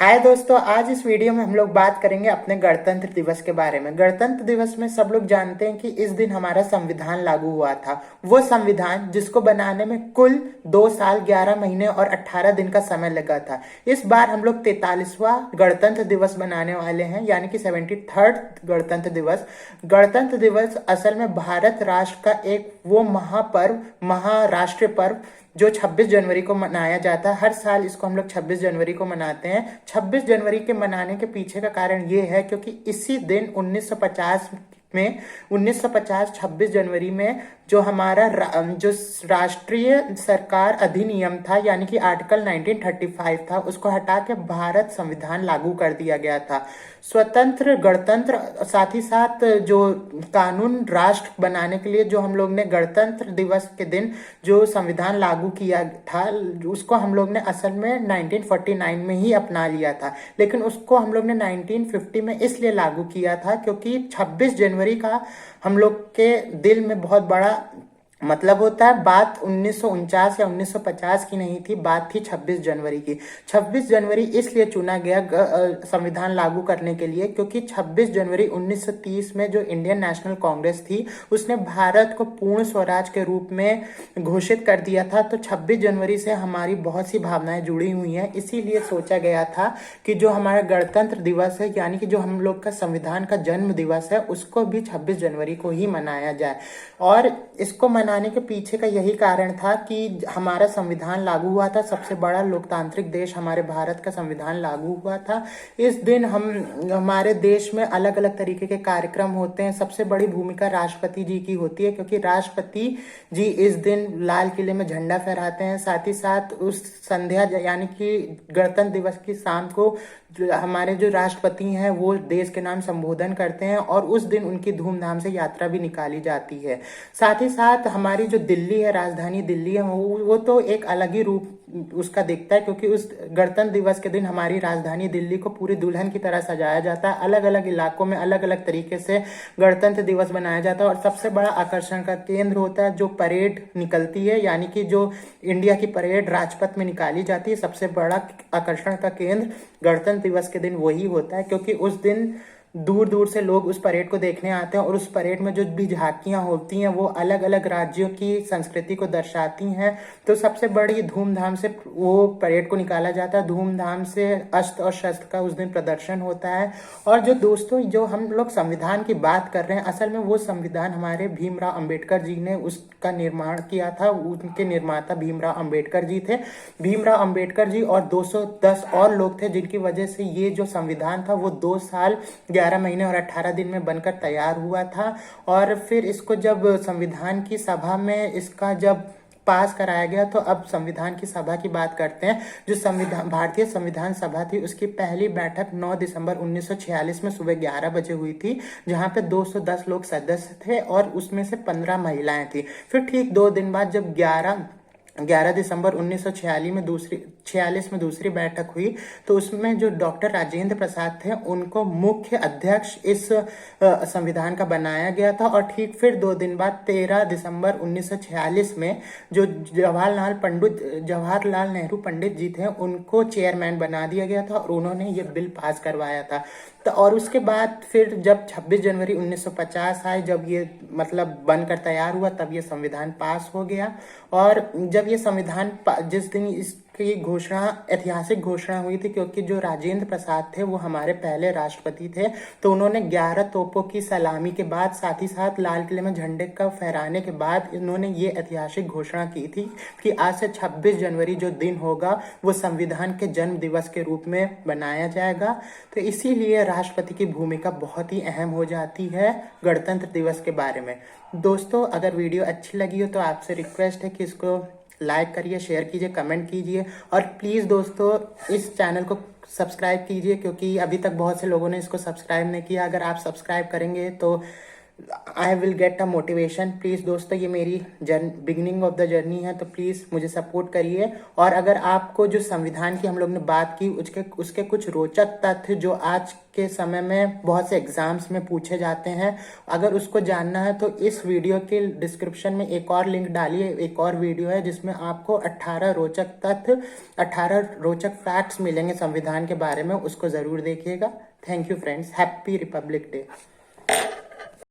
हाय दोस्तों, आज इस वीडियो में हम लोग बात करेंगे अपने गणतंत्र दिवस के बारे में। गणतंत्र दिवस में सब लोग जानते हैं कि इस दिन हमारा संविधान लागू हुआ था। वो संविधान जिसको बनाने में कुल 2 साल 11 महीने और 18 दिन का समय लगा था। इस बार हम लोग 43वां गणतंत्र दिवस बनाने वाले हैं, यानी कि 73rd गणतंत्र दिवस। गणतंत्र दिवस असल में भारत राष्ट्र का एक वो महापर्व, महाराष्ट्रीय पर्व जो 26 जनवरी को मनाया जाता है। हर साल इसको हम लोग 26 जनवरी को मनाते हैं। 26 जनवरी के मनाने के पीछे का कारण ये है क्योंकि इसी दिन 1950 26 जनवरी में जो हमारा जो राष्ट्रीय सरकार अधिनियम था, यानी कि आर्टिकल 1935 था, उसको हटा के भारत संविधान लागू कर दिया गया था। स्वतंत्र गणतंत्र, साथ ही साथ जो कानून राष्ट्र बनाने के लिए जो हम लोग ने गणतंत्र दिवस के दिन जो संविधान लागू किया था, उसको हम लोग ने असल में 1949 में ही अपना लिया था। लेकिन उसको हम लोग ने 1950 में इसलिए लागू किया था क्योंकि 26 जनवरी का हम लोग के दिल में बहुत बड़ा मतलब होता है। बात 1949 या 1950 की नहीं थी, बात थी 26 जनवरी की। 26 जनवरी इसलिए चुना गया संविधान लागू करने के लिए क्योंकि 26 जनवरी 1930 में जो इंडियन नेशनल कांग्रेस थी, उसने भारत को पूर्ण स्वराज के रूप में घोषित कर दिया था। तो 26 जनवरी से हमारी बहुत सी भावनाएं जुड़ी हुई हैं। इसीलिए सोचा गया था कि जो हमारा गणतंत्र दिवस है, यानी कि जो हम लोग का संविधान का जन्म दिवस है, उसको भी 26 जनवरी को ही मनाया जाए। और इसको मनाने के पीछे का यही कारण था कि हमारा संविधान लागू हुआ था। सबसे बड़ा लोकतांत्रिक देश हमारे भारत का संविधान लागू हुआ था। इस दिन हमारे देश में अलग अलग तरीके के कार्यक्रम होते हैं। सबसे बड़ी भूमिका राष्ट्रपति जी की होती है क्योंकि राष्ट्रपति जी इस दिन लाल किले में झंडा फहराते हैं। साथ ही साथ उस संध्या, यानी कि गणतंत्र दिवस की शाम को हमारे जो राष्ट्रपति हैं वो देश के नाम संबोधन करते हैं और उस दिन उनकी धूमधाम से यात्रा भी निकाली जाती है। साथ ही साथ हमारी जो दिल्ली है, राजधानी दिल्ली है, वो तो एक अलग ही रूप उसका दिखता है क्योंकि उस गणतंत्र दिवस के दिन हमारी राजधानी दिल्ली को पूरी दुल्हन की तरह सजाया जाता है। अलग अलग इलाकों में अलग अलग तरीके से गणतंत्र दिवस मनाया जाता है और सबसे बड़ा आकर्षण का केंद्र होता है जो परेड निकलती है, यानी कि जो इंडिया की परेड राजपथ में निकाली जाती है। सबसे बड़ा आकर्षण का केंद्र गणतंत्र दिवस के दिन वही होता है क्योंकि उस दिन दूर दूर से लोग उस परेड को देखने आते हैं और उस परेड में जो भी झांकियां होती हैं वो अलग अलग राज्यों की संस्कृति को दर्शाती हैं। तो सबसे बड़ी धूमधाम से वो परेड को निकाला जाता है। धूमधाम से अस्त्र और शस्त्र का उस दिन प्रदर्शन होता है। और जो दोस्तों, जो हम लोग संविधान की बात कर रहे हैं, असल में वो संविधान हमारे भीमराव अंबेडकर जी ने उसका निर्माण किया था। उनके निर्माता भीमराव अंबेडकर जी थे। भीमराव अंबेडकर जी और 210 और लोग थे जिनकी वजह से ये जो संविधान था वो 2 साल 11 महीने और 18 दिन में बनकर तैयार हुआ था। और फिर इसको जब संविधान की सभा में इसका जब पास कराया गया, तो अब संविधान की सभा की बात करते हैं। जो भारतीय संविधान सभा थी उसकी पहली बैठक 9 दिसंबर 1946 में सुबह 11 बजे हुई थी, जहां पे 210 लोग सदस्य थे और उसमें से 15 महिलाएं थी। फिर ठीक 2 दिन बाद जब 11 दिसंबर 1946 में दूसरी बैठक हुई, तो उसमें जो डॉक्टर राजेंद्र प्रसाद थे उनको मुख्य अध्यक्ष इस संविधान का बनाया गया था। और ठीक फिर 2 दिन बाद 13 दिसंबर 1946 में जो जवाहरलाल नेहरू पंडित जी थे उनको चेयरमैन बना दिया गया था और उन्होंने ये बिल पास करवाया था। तो और उसके बाद फिर जब 26 जनवरी 1950 आए, जब ये मतलब बनकर तैयार हुआ, तब ये संविधान पास हो गया। और जब ये संविधान जिस दिन इसकी घोषणा, ऐतिहासिक घोषणा हुई थी, क्योंकि जो राजेंद्र प्रसाद थे वो हमारे पहले राष्ट्रपति थे, तो उन्होंने 11 तोपों की सलामी के बाद, साथ ही साथ लाल किले में झंडे का फहराने के बाद इन्होंने ये ऐतिहासिक घोषणा की थी कि आज से 26 जनवरी जो दिन होगा वो संविधान के जन्म दिवस के रूप में बनाया जाएगा। तो इसीलिए राष्ट्रपति की भूमिका बहुत ही अहम हो जाती है गणतंत्र दिवस के बारे में। दोस्तों, अगर वीडियो अच्छी लगी हो तो आपसे रिक्वेस्ट है कि इसको लाइक करिए, शेयर कीजिए, कमेंट कीजिए और प्लीज़ दोस्तों इस चैनल को सब्सक्राइब कीजिए क्योंकि अभी तक बहुत से लोगों ने इसको सब्सक्राइब नहीं किया। अगर आप सब्सक्राइब करेंगे तो I will get a motivation. Please दोस्तों, ये मेरी बिगिनिंग ऑफ द जर्नी है, तो प्लीज़ मुझे सपोर्ट करिए। और अगर आपको जो संविधान की हम लोग ने बात की उसके कुछ रोचक तथ्य जो आज के समय में बहुत से एग्जाम्स में पूछे जाते हैं, अगर उसको जानना है तो इस वीडियो के डिस्क्रिप्शन में एक और लिंक डालिए, एक और वीडियो है जिसमें आपको 18 रोचक तथ्य, 18 रोचक फैक्ट्स मिलेंगे संविधान के बारे में, उसको ज़रूर देखिएगा। Thank you friends, happy Republic day.